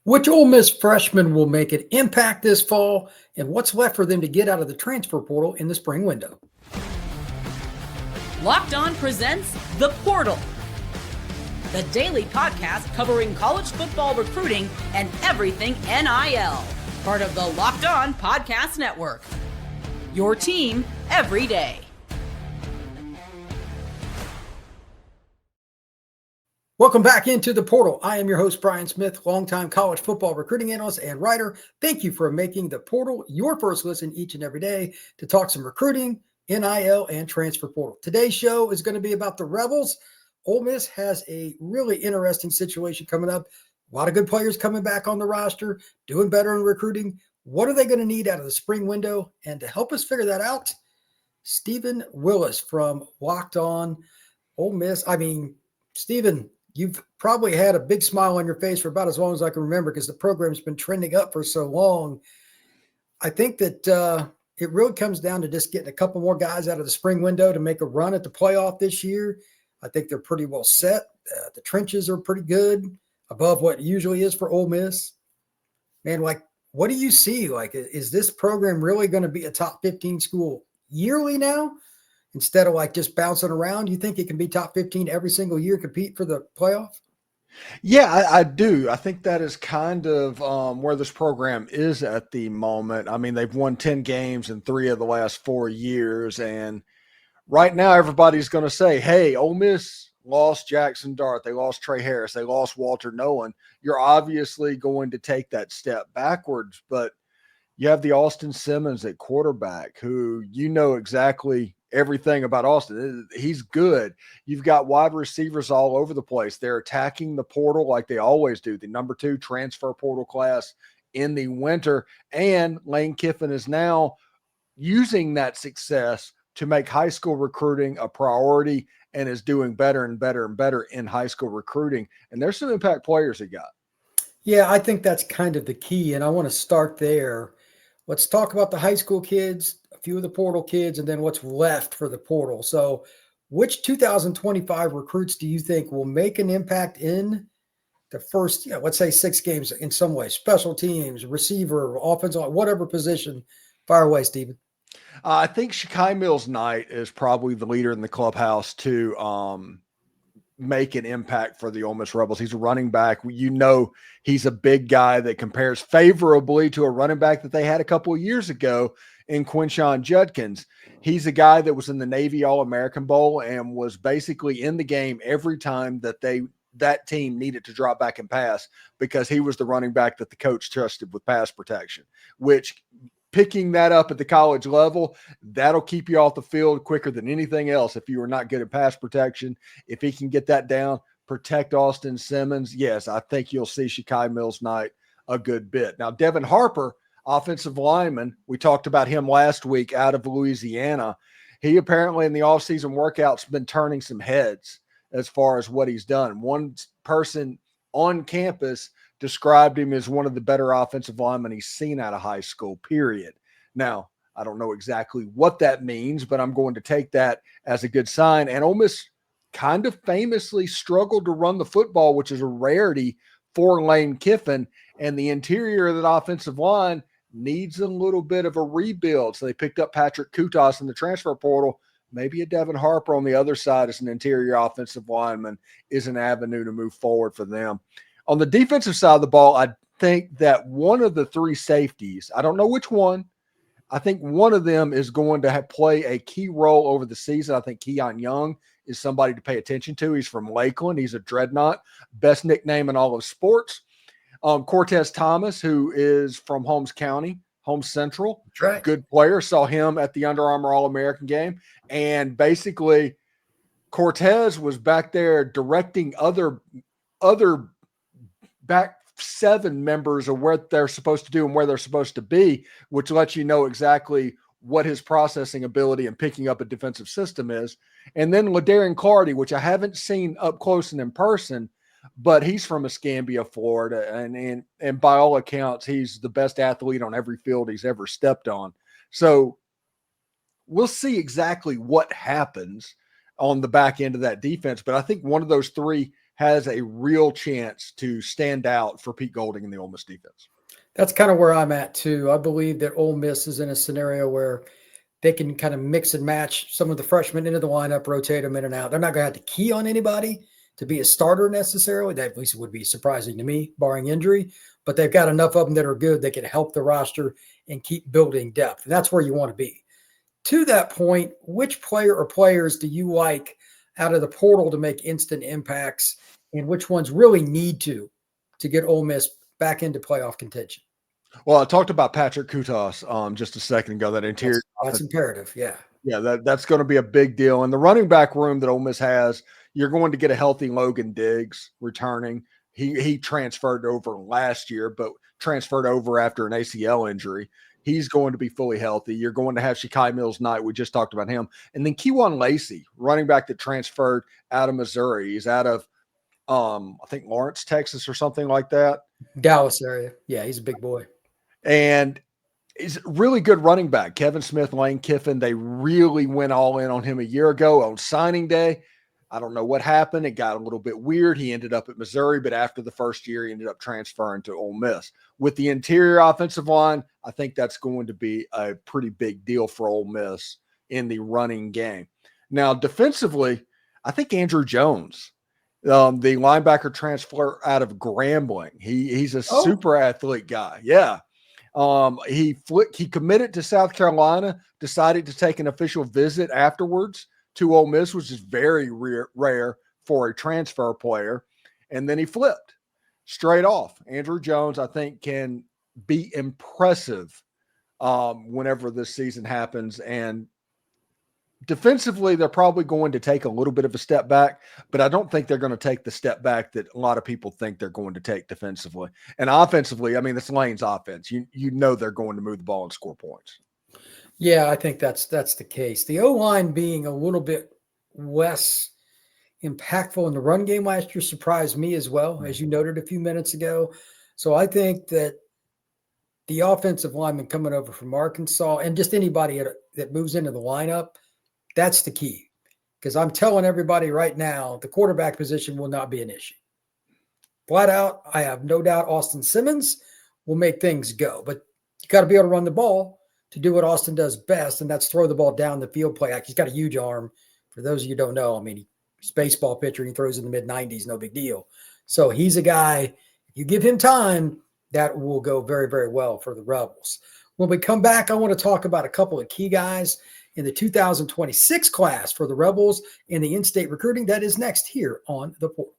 Which Ole Miss freshman will make an impact this fall, and what's left for them to get out of the transfer portal in the spring window? Locked On presents The Portal, the daily podcast covering college football recruiting and everything NIL. Part of the Locked On Podcast Network. Your team every day. Welcome back into the portal. I am your host, Brian Smith, longtime college football recruiting analyst and writer. Thank you for making the portal your first listen each and every day to talk some recruiting, NIL, and transfer portal. Today's show is going to be about the Rebels. Ole Miss has a really interesting situation coming up. A lot of good players coming back on the roster, doing better in recruiting. What are they going to need out of the spring window? And to help us figure that out, Steven Willis from Locked On Ole Miss. Steven, you've probably had a big smile on your face for about as long as I can remember because the program's been trending up for so long. I think that it really comes down to just getting a couple more guys out of the spring window to make a run at the playoff this year. I think they're pretty well set. The trenches are pretty good, above what usually is for Ole Miss. Man, what do you see? Is this program really going to be a top 15 school yearly now? Instead of just bouncing around, you think it can be top 15 every single year, compete for the playoff? Yeah, I do. I think that is kind of where this program is at the moment. I mean, they've won 10 games in 3 of the last 4 years. And right now, everybody's going to say, hey, Ole Miss lost Jackson Dart. They lost Trey Harris. They lost Walter Nolan. You're obviously going to take that step backwards. But you have the Austin Simmons at quarterback who you know exactly everything about Austin. He's good. You've got wide receivers all over the place. They're attacking the portal like they always do. The number 2 transfer portal class in the winter. And Lane Kiffin is now using that success to make high school recruiting a priority and is doing better and better and better in high school recruiting. And there's some impact players he got. Yeah, I think that's kind of the key. And I want to start there. Let's talk about the high school kids, a few of the portal kids, and then what's left for the portal. So which 2025 recruits do you think will make an impact in the first, let's say 6 games in some way? Special teams, receiver, offensive, whatever position. Fire away, Steven. I think Shekai Mills-Knight is probably the leader in the clubhouse to make an impact for the Ole Miss Rebels. He's a running back. You know, he's a big guy that compares favorably to a running back that they had a couple of years ago in Quinshon Judkins. He's a guy that was in the Navy All-American Bowl and was basically in the game every time that team needed to drop back and pass because he was the running back that the coach trusted with pass protection, which picking that up at the college level, that'll keep you off the field quicker than anything else if you are not good at pass protection. If he can get that down, protect Austin Simmons, yes, I think you'll see Shekai Mills-Knight a good bit. Now, Devin Harper, offensive lineman, we talked about him last week out of Louisiana. He apparently in the offseason workouts been turning some heads as far as what he's done. One person on campus described him as one of the better offensive linemen he's seen out of high school, period. Now, I don't know exactly what that means, but I'm going to take that as a good sign. And Ole Miss kind of famously struggled to run the football, which is a rarity for Lane Kiffin. And the interior of that offensive line needs a little bit of a rebuild. So they picked up Patrick Kutas in the transfer portal. Maybe a Devin Harper on the other side as an interior offensive lineman is an avenue to move forward for them. On the defensive side of the ball, I think that one of the 3 safeties, I don't know which one, I think one of them is going to play a key role over the season. I think Keon Young is somebody to pay attention to. He's from Lakeland. He's a dreadnought, best nickname in all of sports. Cortez Thomas, who is from Holmes County, Holmes Central, Right. Good player. Saw him at the Under Armour All-American game. And basically, Cortez was back there directing other back 7 members of what they're supposed to do and where they're supposed to be, which lets you know exactly what his processing ability and picking up a defensive system is. And then LaDarian Clardy, which I haven't seen up close and in person, but he's from Escambia, Florida. And by all accounts, he's the best athlete on every field he's ever stepped on. So we'll see exactly what happens on the back end of that defense. But I think one of those 3 has a real chance to stand out for Pete Golding in the Ole Miss defense. That's kind of where I'm at too. I believe that Ole Miss is in a scenario where they can kind of mix and match some of the freshmen into the lineup, rotate them in and out. They're not going to have to key on anybody to be a starter necessarily. That at least would be surprising to me, barring injury. But they've got enough of them that are good. They can help the roster and keep building depth. And that's where you want to be. To that point, which player or players do you like out of the portal to make instant impacts, and which ones really need to get Ole Miss back into playoff contention? Well, I talked about Patrick Kutas just a second ago. That interior that's imperative. Yeah. Yeah, that's going to be a big deal. And the running back room that Ole Miss has, you're going to get a healthy Logan Diggs returning. He transferred over last year, but transferred over after an ACL injury. He's going to be fully healthy. You're going to have Shekai Mills-Knight. We just talked about him. And then Kewan Lacey, running back that transferred out of Missouri. He's out of, I think, Lawrence, Texas or something like that. Dallas area. Yeah, he's a big boy. And he's a really good running back. Kevin Smith, Lane Kiffin, they really went all in on him a year ago on signing day. I don't know what happened. It got a little bit weird. He ended up at Missouri, but after the first year, he ended up transferring to Ole Miss. With the interior offensive line, I think that's going to be a pretty big deal for Ole Miss in the running game. Now, defensively, I think Andrew Jones, the linebacker transfer out of Grambling, he's a super athlete guy. Yeah. He committed to South Carolina, decided to take an official visit afterwards to Ole Miss, which is very rare for a transfer player. And then he flipped straight off. Andrew Jones, I think, can be impressive whenever this season happens. And defensively, they're probably going to take a little bit of a step back, but I don't think they're going to take the step back that a lot of people think they're going to take defensively. And offensively, I mean, it's Lane's offense. You know they're going to move the ball and score points. Yeah, I think that's the case. The O-line being a little bit less impactful in the run game last year surprised me as well, as you noted a few minutes ago. So I think that the offensive lineman coming over from Arkansas and just anybody that moves into the lineup, that's the key. Because I'm telling everybody right now, the quarterback position will not be an issue. Flat out, I have no doubt Austin Simmons will make things go. But you got to be able to run the ball to do what Austin does best, and that's throw the ball down the field play act. He's got a huge arm. For those of you who don't know, I mean, he's a baseball pitcher. He throws in the mid-90s, no big deal. So he's a guy, if you give him time, that will go very, very well for the Rebels. When we come back, I want to talk about a couple of key guys in the 2026 class for the Rebels in the in-state recruiting. That is next here on The Portal.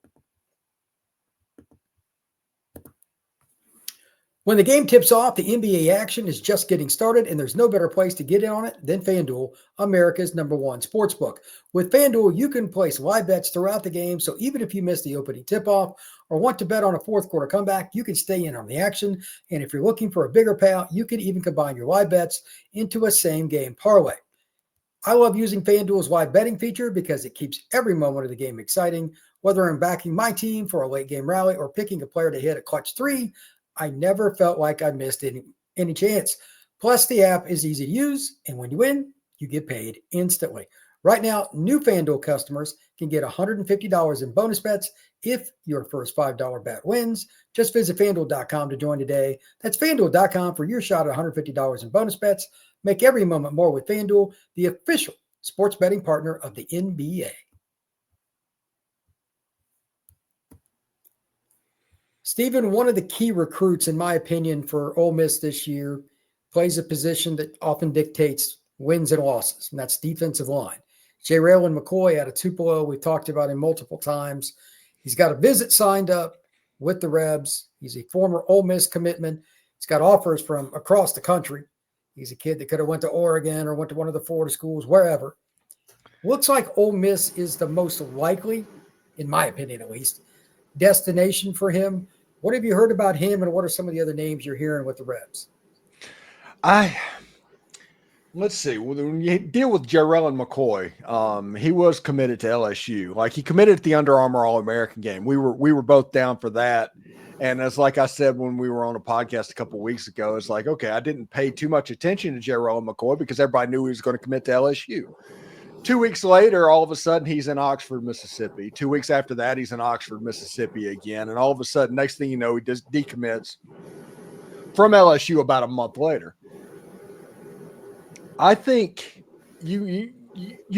When the game tips off, the NBA action is just getting started, and there's no better place to get in on it than FanDuel, America's #1 sportsbook. With FanDuel, you can place live bets throughout the game, so even if you miss the opening tip-off or want to bet on a fourth-quarter comeback, you can stay in on the action. And if you're looking for a bigger payout, you can even combine your live bets into a same-game parlay. I love using FanDuel's live betting feature because it keeps every moment of the game exciting. Whether I'm backing my team for a late-game rally or picking a player to hit a clutch three, I never felt like I missed any chance. Plus, the app is easy to use, and when you win, you get paid instantly. Right now, new FanDuel customers can get $150 in bonus bets if your first $5 bet wins. Just visit FanDuel.com to join today. That's FanDuel.com for your shot at $150 in bonus bets. Make every moment more with FanDuel, the official sports betting partner of the NBA. Steven, one of the key recruits, in my opinion, for Ole Miss this year, plays a position that often dictates wins and losses, and that's defensive line. JaReylan McCoy out of Tupelo, we've talked about him multiple times. He's got a visit signed up with the Rebs. He's a former Ole Miss commitment. He's got offers from across the country. He's a kid that could have went to Oregon or went to one of the Florida schools, wherever. Looks like Ole Miss is the most likely, in my opinion at least, destination for him. What have you heard about him, and what are some of the other names you're hearing with the Rebs? Let's see. When you deal with JaReylan McCoy, he was committed to LSU. Like, he committed at the Under Armour All-American game. We were both down for that. And as like I said when we were on a podcast a couple of weeks ago, it's like, okay, I didn't pay too much attention to JaReylan McCoy because everybody knew he was going to commit to LSU. 2 weeks later, all of a sudden, he's in Oxford, Mississippi. 2 weeks after that, he's in Oxford, Mississippi again. And all of a sudden, next thing you know, he just decommits from LSU about a month later. I think you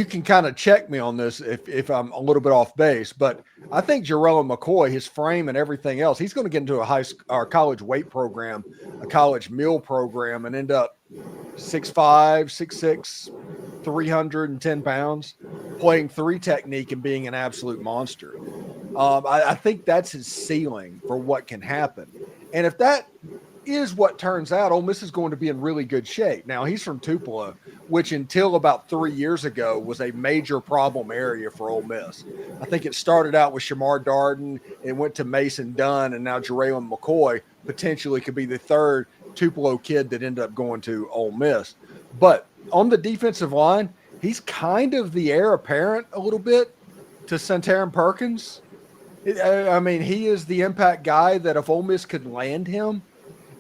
can kind of check me on this if I'm a little bit off base, but I think JaReylan McCoy, his frame and everything else, he's going to get into a college weight program, a college meal program, and end up 6'5", 6'6", 310 pounds, playing 3 technique and being an absolute monster. I think that's his ceiling for what can happen. And if that is what turns out, Ole Miss is going to be in really good shape. Now, he's from Tupelo, which until about 3 years ago was a major problem area for Ole Miss. I think it started out with Shamar Darden, it went to Mason Dunn, and now JaReylan McCoy potentially could be the third Tupelo kid that ended up going to Ole Miss. But on the defensive line, he's kind of the heir apparent a little bit to Santarin Perkins. I mean, he is the impact guy that if Ole Miss could land him,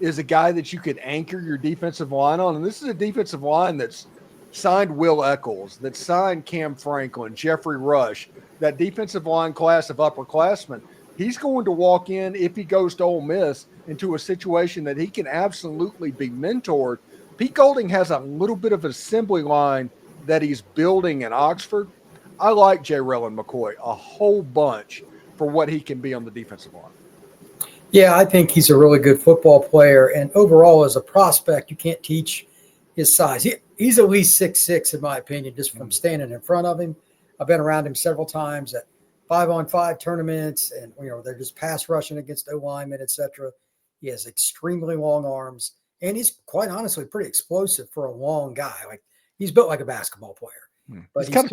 is a guy that you could anchor your defensive line on. And this is a defensive line that's signed Will Eccles, that signed Cam Franklin, Jeffrey Rush, that defensive line class of upperclassmen. He's going to walk in, if he goes to Ole Miss, into a situation that he can absolutely be mentored. Pete Golding has a little bit of an assembly line that he's building in Oxford. I like JaReylan McCoy a whole bunch for what he can be on the defensive line. Yeah, I think he's a really good football player. And overall, as a prospect, you can't teach his size. He's at least 6'6", in my opinion, just from standing in front of him. I've been around him several times at 5-on-5 tournaments, and they're just pass rushing against O-linemen, etc. He has extremely long arms, and he's quite honestly pretty explosive for a long guy. Like, he's built like a basketball player. But he's kind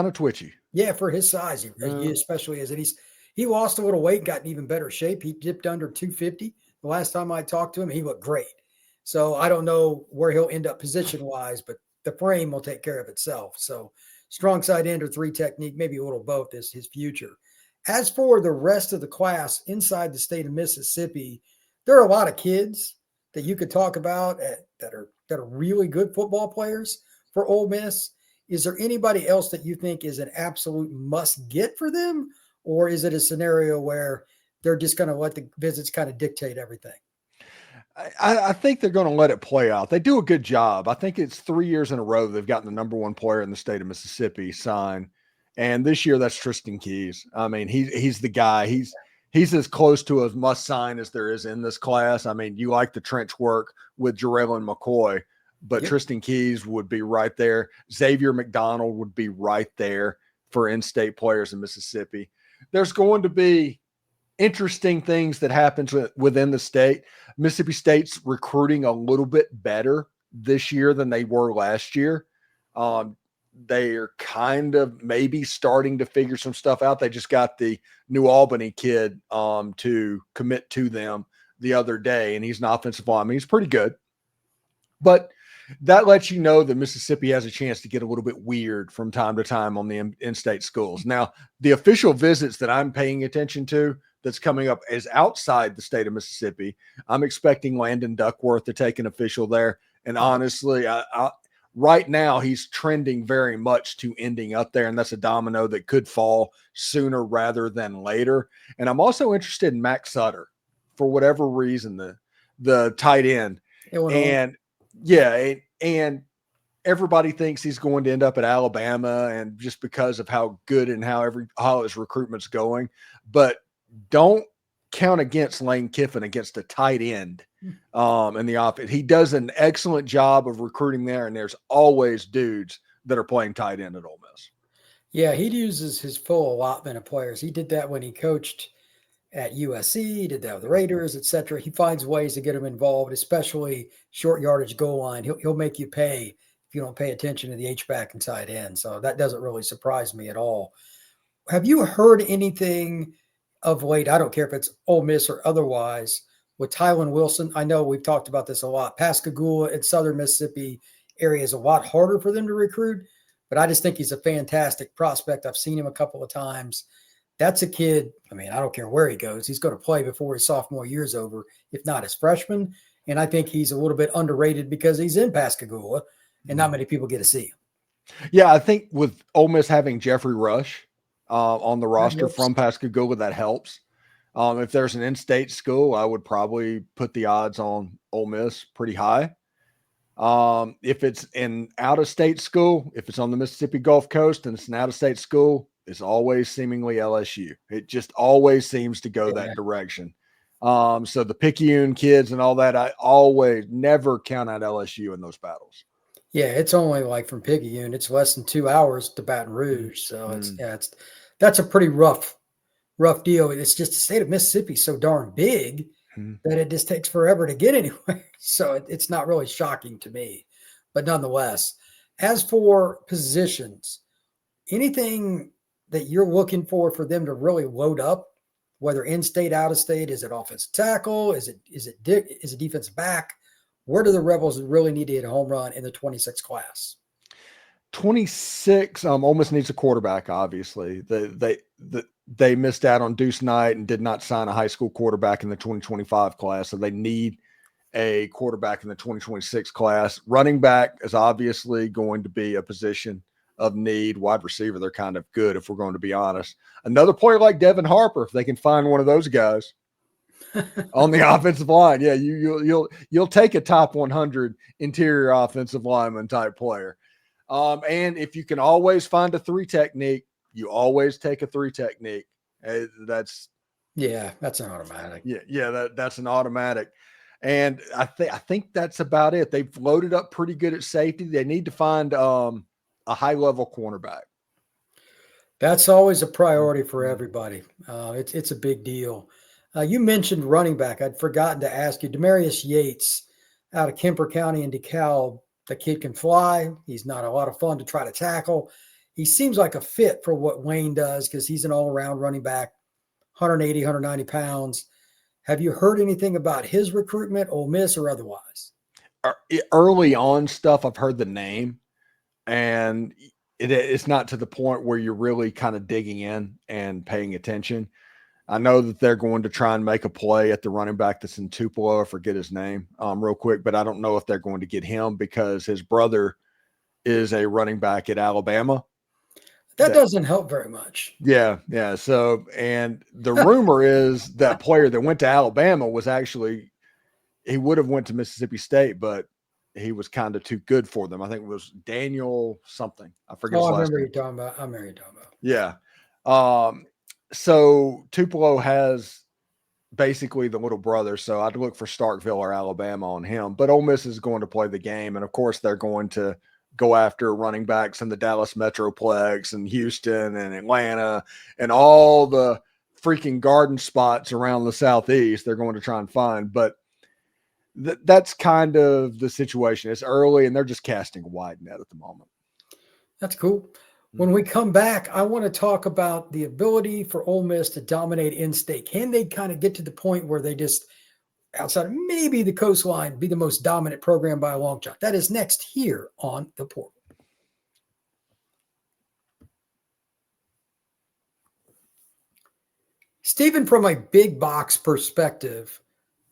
of twitchy. Yeah, for his size, he especially is. And he lost a little weight, got in even better shape. He dipped under 250 the last time I talked to him. He looked great. So I don't know where he'll end up position-wise, but the frame will take care of itself. So strong side end or 3 technique, maybe a little both is his future. As for the rest of the class inside the state of Mississippi, there are a lot of kids that you could talk about that are really good football players for Ole Miss. Is there anybody else that you think is an absolute must-get for them? Or is it a scenario where they're just going to let the visits kind of dictate everything? I think they're going to let it play out. They do a good job. I think it's 3 years in a row they've gotten the number 1 player in the state of Mississippi signed. And this year that's Tristan Keys. I mean, he's the guy. He's as close to a must sign as there is in this class. I mean, you like the trench work with JaReylan McCoy, but yep. Tristan Keys would be right there. Xavier McDonald would be right there for in-state players in Mississippi. There's going to be interesting things that happens within the state. Mississippi State's recruiting a little bit better this year than they were last year. They're kind of maybe starting to figure some stuff out. They just got the New Albany kid to commit to them the other day, and he's an offensive lineman. He's pretty good. But that lets you know that Mississippi has a chance to get a little bit weird from time to time on the in-state schools. Now, the official visits that I'm paying attention to that's coming up is outside the state of Mississippi. I'm expecting Landon Duckworth to take an official there. And honestly, right now he's trending very much to ending up there, and that's a domino that could fall sooner rather than later. And I'm also interested in Max Sutter for whatever reason, the tight end. And everybody thinks he's going to end up at Alabama, and just because of how good and how his recruitment's going. But don't count against Lane Kiffin against a tight end in the offense. He does an excellent job of recruiting there, and there's always dudes that are playing tight end at Ole Miss. Yeah, he uses his full allotment of players. He did that when he coached at USC, he did that with the Raiders, etc. He finds ways to get them involved, especially short yardage goal line. He'll make you pay if you don't pay attention to the H-back and tight end. So that doesn't really surprise me at all. Have you heard anything of late? I don't care if it's Ole Miss or otherwise, with Tylan Wilson. I know we've talked about this a lot. Pascagoula and Southern Mississippi area is a lot harder for them to recruit, but I just think he's a fantastic prospect. I've seen him a couple of times. That's a kid, I mean, I don't care where he goes. He's going to play before his sophomore year's over, if not his freshman. And I think he's a little bit underrated because he's in Pascagoula and not many people get to see him. Yeah, I think with Ole Miss having Jeffrey Rush on the roster helps. from Pascagoula, that helps. If there's an in-state school, I would probably put the odds on Ole Miss pretty high. If it's an out-of-state school, if it's on the Mississippi Gulf Coast and it's an out-of-state school, it's always seemingly LSU. It just always seems to go that direction. So the Picayune kids and all that, I always never count out LSU in those battles. Yeah, it's only like from Picayune, it's less than 2 hours to Baton Rouge. So that's a pretty rough deal. It's just the state of Mississippi so darn big that it just takes forever to get anywhere. So it's not really shocking to me. But nonetheless, as for positions, anything that you're looking for them to really load up, whether in-state, out-of-state, is it offensive tackle? Is it defensive back? Where do the Rebels really need to hit a home run in the 26 class? 26, Ole Miss needs a quarterback, obviously. They missed out on Deuce Knight and did not sign a high school quarterback in the 2025 class, so they need a quarterback in the 2026 class. Running back is obviously going to be a position of need. Wide receiver, they're kind of good, if we're going to be honest. Another player like Devin Harper, if they can find one of those guys on the offensive line. Yeah, you'll take a top 100 interior offensive lineman type player. And if you can always find a 3 technique, you always take a 3 technique. That's an automatic. That's an automatic. And I think that's about it. They've loaded up pretty good at safety. They need to find a high level cornerback. That's always a priority for everybody. It's a big deal. You mentioned running back. I'd forgotten to ask you. Demarius Yates out of Kemper County in DeKalb. The kid can fly. He's not a lot of fun to try to tackle. He seems like a fit for what Wayne does because he's an all-around running back, 180, 190 pounds. Have you heard anything about his recruitment, Ole Miss or otherwise? Early on stuff, I've heard the name, and it's not to the point where you're really kind of digging in and paying attention. I know that they're going to try and make a play at the running back that's in Tupelo. I forget his name real quick, but I don't know if they're going to get him because his brother is a running back at Alabama. That doesn't help very much. Yeah. So, and the rumor is that player that went to Alabama was actually, he would have went to Mississippi State, but he was kind of too good for them. I think it was Daniel something. I forget his last name. I remember you're talking about. Yeah. So Tupelo has basically the little brother. So I'd look for Starkville or Alabama on him, but Ole Miss is going to play the game. And of course they're going to go after running backs in the Dallas Metroplex and Houston and Atlanta and all the freaking garden spots around the Southeast. They're going to try and find, but that's kind of the situation. It's early and they're just casting a wide net at the moment. That's cool. When we come back, I want to talk about the ability for Ole Miss to dominate in-state. Can they kind of get to the point where they just, outside of maybe the coastline, be the most dominant program by a long shot? That is next here on The Portal. Steven, from a big box perspective,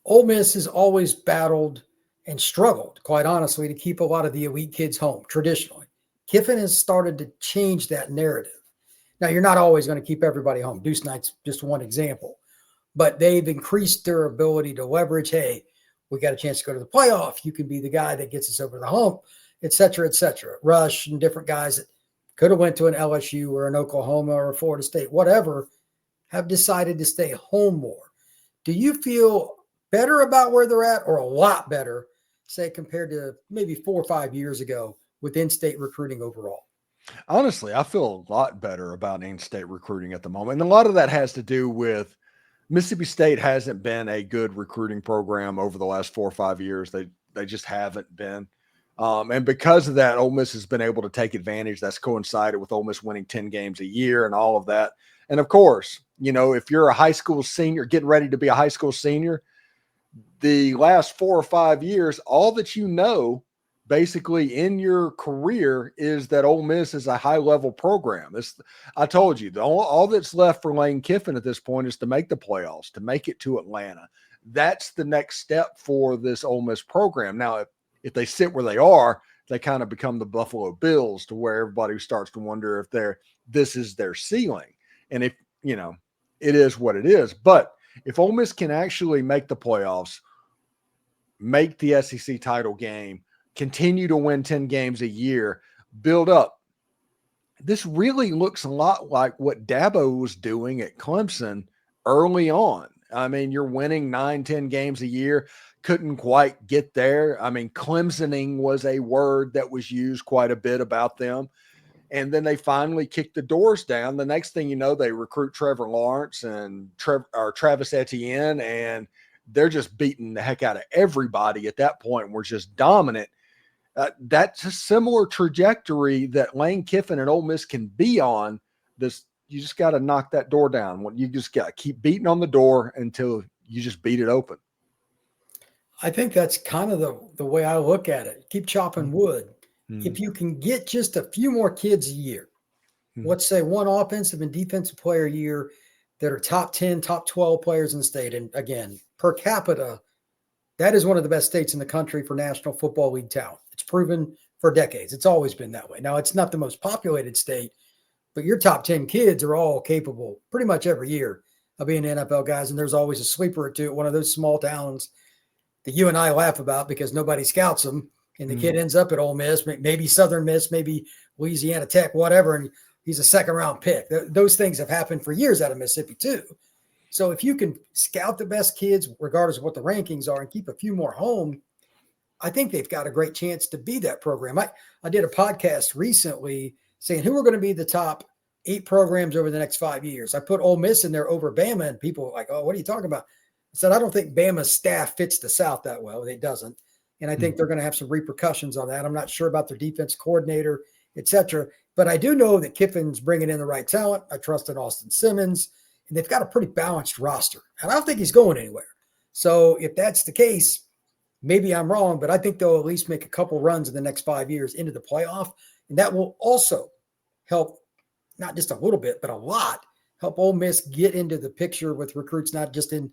Ole Miss has always battled and struggled, quite honestly, to keep a lot of the elite kids home traditionally. Kiffin has started to change that narrative. Now, you're not always going to keep everybody home. Deuce Knight's just one example. But they've increased their ability to leverage, hey, we got a chance to go to the playoff. You can be the guy that gets us over the hump, et cetera, et cetera. Rush and different guys that could have went to an LSU or an Oklahoma or a Florida State, whatever, have decided to stay home more. Do you feel better about where they're at or a lot better, say, compared to maybe 4 or 5 years ago with in-state recruiting overall? Honestly, I feel a lot better about in-state recruiting at the moment. And a lot of that has to do with Mississippi State hasn't been a good recruiting program over the last 4 or 5 years. They just haven't been. And because of that, Ole Miss has been able to take advantage. That's coincided with Ole Miss winning 10 games a year and all of that. And of course, if you're a high school senior, getting ready to be a high school senior, the last 4 or 5 years, all that basically in your career is that Ole Miss is a high-level program. I told you, all that's left for Lane Kiffin at this point is to make the playoffs, to make it to Atlanta. That's the next step for this Ole Miss program. Now, if they sit where they are, they kind of become the Buffalo Bills, to where everybody starts to wonder if this is their ceiling. And if, it is what it is. But if Ole Miss can actually make the playoffs, make the SEC title game, continue to win 10 games a year, build up, this really looks a lot like what Dabo was doing at Clemson early on. I mean, you're winning 9-10 games a year, couldn't quite get there. I mean, Clemsoning was a word that was used quite a bit about them. And then they finally kicked the doors down. The next thing you know, they recruit Trevor Lawrence and Travis Etienne, and they're just beating the heck out of everybody at that point. We're just dominant. That's a similar trajectory that Lane Kiffin and Ole Miss can be on. You just got to knock that door down. You just got to keep beating on the door until you just beat it open. I think that's kind of the way I look at it. Keep chopping wood. Mm-hmm. If you can get just a few more kids a year, let's say one offensive and defensive player a year that are top 10, top 12 players in the state. And again, per capita, that is one of the best states in the country for National Football League talent. It's proven for decades. It's always been that way. Now, it's not the most populated state, but your top 10 kids are all capable pretty much every year of being NFL guys. And there's always a sleeper or two at one of those small towns that you and I laugh about because nobody scouts them. And the kid ends up at Ole Miss, maybe Southern Miss, maybe Louisiana Tech, whatever. And he's a second-round pick. Those things have happened for years out of Mississippi too. So if you can scout the best kids, regardless of what the rankings are, and keep a few more home, I think they've got a great chance to be that program. I did a podcast recently saying who are going to be the top 8 programs over the next 5 years. I put Ole Miss in there over Bama, and people were like, oh, what are you talking about? I said, I don't think Bama's staff fits the South that well. It doesn't. And I think they're going to have some repercussions on that. I'm not sure about their defense coordinator, et cetera. But I do know that Kiffin's bringing in the right talent. I trust in Austin Simmons. And they've got a pretty balanced roster. And I don't think he's going anywhere. So if that's the case, maybe I'm wrong, but I think they'll at least make a couple runs in the next 5 years into the playoff. And that will also help, not just a little bit, but a lot, help Ole Miss get into the picture with recruits, not just in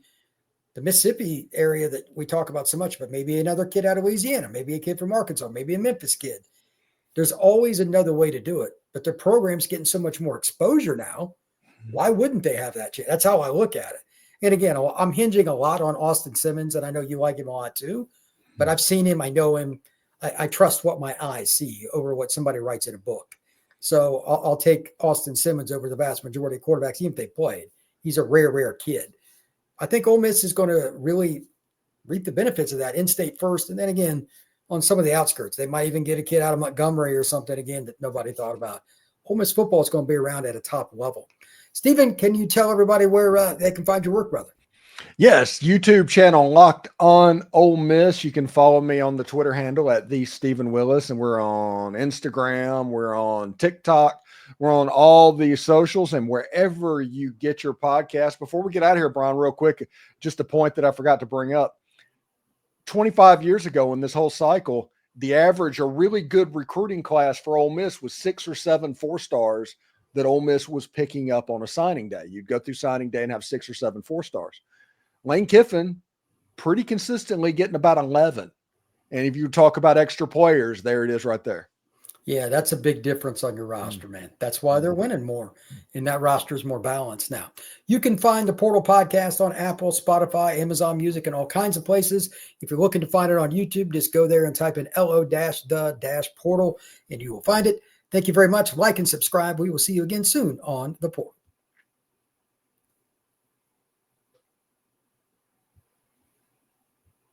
the Mississippi area that we talk about so much, but maybe another kid out of Louisiana, maybe a kid from Arkansas, maybe a Memphis kid. There's always another way to do it, but their program's getting so much more exposure now. Why wouldn't they have that chance? That's how I look at it. And again, I'm hinging a lot on Austin Simmons, and I know you like him a lot too, but I've seen him. I know him. I trust what my eyes see over what somebody writes in a book. So I'll take Austin Simmons over the vast majority of quarterbacks, even if they played. He's a rare kid. I think Ole Miss is going to really reap the benefits of that in-state first. And then again, on some of the outskirts, they might even get a kid out of Montgomery or something again that nobody thought about. Ole Miss football is going to be around at a top level. Steven, can you tell everybody where they can find your work, brother? Yes, YouTube channel Locked On Ole Miss. You can follow me on the Twitter handle at the Steven Willis, and we're on Instagram, we're on TikTok, we're on all the socials, and wherever you get your podcast. Before we get out of here, Brian, real quick, just a point that I forgot to bring up. 25 years ago in this whole cycle, the average, a really good recruiting class for Ole Miss was 6 or 7 4-stars that Ole Miss was picking up on a signing day. You'd go through signing day and have 6 or 7 4-stars. Lane Kiffin pretty consistently getting about 11. And if you talk about extra players, there it is right there. Yeah, that's a big difference on your roster, man. That's why they're winning more, and that roster is more balanced now. You can find the Portal Podcast on Apple, Spotify, Amazon Music, and all kinds of places. If you're looking to find it on YouTube, just go there and type in LO-the-Portal, and you will find it. Thank you very much. Like and subscribe. We will see you again soon on The Portal.